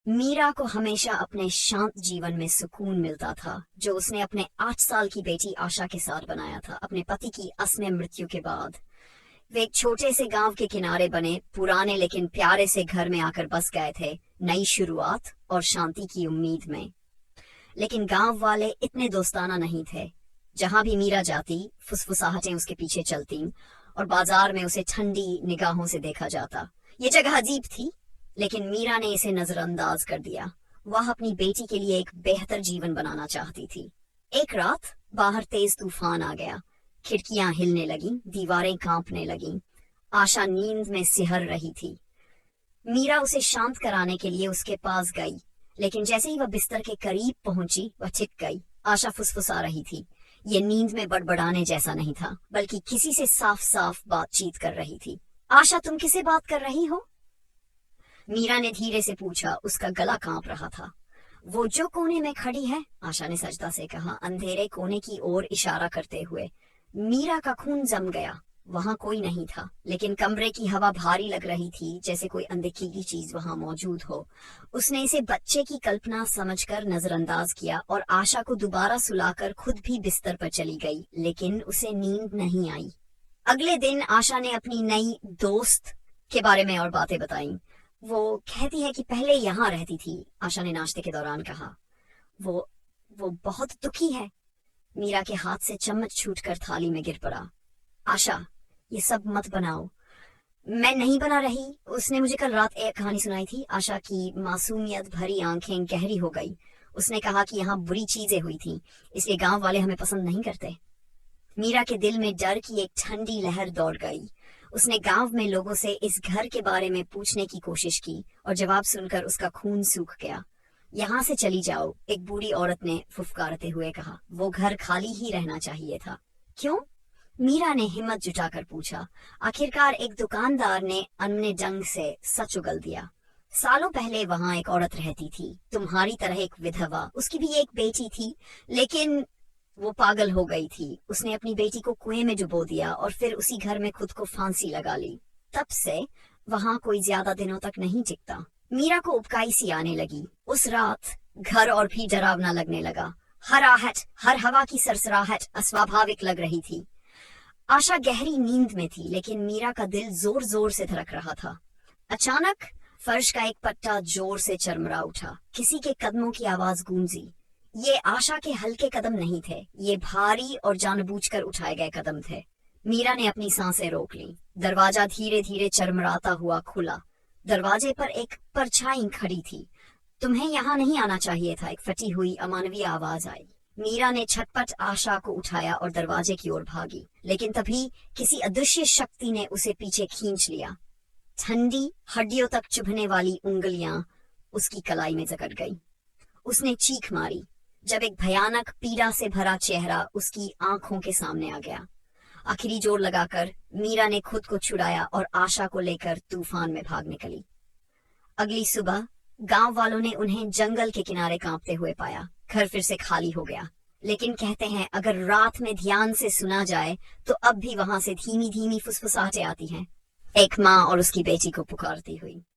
मीरा को हमेशा अपने शांत जीवन में सुकून मिलता था, जो उसने अपने 8 साल की बेटी आशा के साथ बनाया था। अपने पति की असमय मृत्यु के बाद वे एक छोटे से गांव के किनारे बने पुराने लेकिन प्यारे से घर में आकर बस गए थे, नई शुरुआत और शांति की उम्मीद में। लेकिन गांव वाले इतने दोस्ताना नहीं थे। जहां भी मीरा जाती, फुसफुसाहटें उसके पीछे चलती और बाजार में उसे ठंडी निगाहों से देखा जाता। ये जगह अजीब थी, लेकिन मीरा ने इसे नजरअंदाज कर दिया। वह अपनी बेटी के लिए एक बेहतर जीवन बनाना चाहती थी। एक रात बाहर तेज तूफान आ गया। खिड़कियां हिलने लगीं, दीवारें कांपने लगीं। आशा नींद में सिहर रही थी। मीरा उसे शांत कराने के लिए उसके पास गई, लेकिन जैसे ही वह बिस्तर के करीब पहुंची, वह छिप गई। आशा फुसफुसा रही थी। ये नींद में बड़बड़ाने जैसा नहीं था, बल्कि किसी से साफ साफ बातचीत कर रही थी। आशा, तुम किसे बात कर रही हो? मीरा ने धीरे से पूछा। उसका गला कांप रहा था। वो जो कोने में खड़ी है, आशा ने सजदा से कहा, अंधेरे कोने की ओर इशारा करते हुए। मीरा का खून जम गया। वहां कोई नहीं था, लेकिन कमरे की हवा भारी लग रही थी, जैसे कोई अनदेखी चीज वहां मौजूद हो। उसने इसे बच्चे की कल्पना समझकर नजरअंदाज किया और आशा को दोबारा सुलाकर खुद भी बिस्तर पर चली गई, लेकिन उसे नींद नहीं आई। अगले दिन आशा ने अपनी नई दोस्त के बारे में और बातें बताईं। वो कहती है कि पहले यहाँ रहती थी, आशा ने नाश्ते के दौरान कहा। वो वो बहुत दुखी है। मीरा के हाथ से चम्मच छूटकर थाली में गिर पड़ा। आशा, ये सब मत बनाओ। मैं नहीं बना रही। उसने मुझे कल रात एक कहानी सुनाई थी। आशा की मासूमियत भरी आंखें गहरी हो गई। उसने कहा कि यहाँ बुरी चीजें हुई थी, इसलिए गांव वाले हमें पसंद नहीं करते। मीरा के दिल में डर की एक ठंडी लहर दौड़ गई। उसने गांव में लोगों से इस घर के बारे में पूछने की कोशिश की, और जवाब सुनकर उसका खून सूख गया। यहाँ से चली जाओ, एक बूढ़ी औरत ने फुफकारते हुए कहा। वो घर खाली ही रहना चाहिए था। क्यों? मीरा ने हिम्मत जुटाकर पूछा। आखिरकार एक दुकानदार ने अनमने ढंग से सच उगल दिया। सालों पहले वहां एक औरत रहती थी, तुम्हारी तरह एक विधवा। उसकी भी एक बेटी थी, लेकिन वो पागल हो गई थी। उसने अपनी बेटी को कुएं में डुबो दिया और फिर उसी घर में खुद को फांसी लगा ली। तब से वहां कोई ज्यादा दिनों तक नहीं टिकता। मीरा को उबकाई सी आने लगी। उस रात घर और भी डरावना लगने लगा। हर आहट, हर हवा की सरसराहट अस्वाभाविक लग रही थी। आशा गहरी नींद में थी, लेकिन मीरा का दिल जोर जोर से धड़क रहा था। अचानक फर्श का एक पट्टा जोर से चरमरा उठा। किसी के कदमों की आवाज गूंजी। ये आशा के हल्के कदम नहीं थे, ये भारी और जानबूझकर उठाए गए कदम थे। मीरा ने अपनी सांसें रोक ली। दरवाजा धीरे धीरे चरमराता हुआ खुला। दरवाजे पर एक परछाई खड़ी थी। तुम्हें यहाँ नहीं आना चाहिए था, एक फटी हुई अमानवीय आवाज आई। मीरा ने छटपट आशा को उठाया और दरवाजे की ओर भागी, लेकिन तभी किसी अदृश्य शक्ति ने उसे पीछे खींच लिया। ठंडी हड्डियों तक चुभने वाली उंगलियां उसकी कलाई में जकड़ गई। उसने चीख मारी, जब एक भयानक पीड़ा से भरा चेहरा उसकी आंखों के सामने आ गया। आखिरी जोर लगाकर मीरा ने खुद को छुड़ाया और आशा को लेकर तूफान में भाग निकली। अगली सुबह गांव वालों ने उन्हें जंगल के किनारे कांपते हुए पाया। घर फिर से खाली हो गया, लेकिन कहते हैं अगर रात में ध्यान से सुना जाए तो अब भी वहां से धीमी धीमी फुसफुसाहटें आती हैं। एक माँ और उसकी बेटी को पुकारती हुई।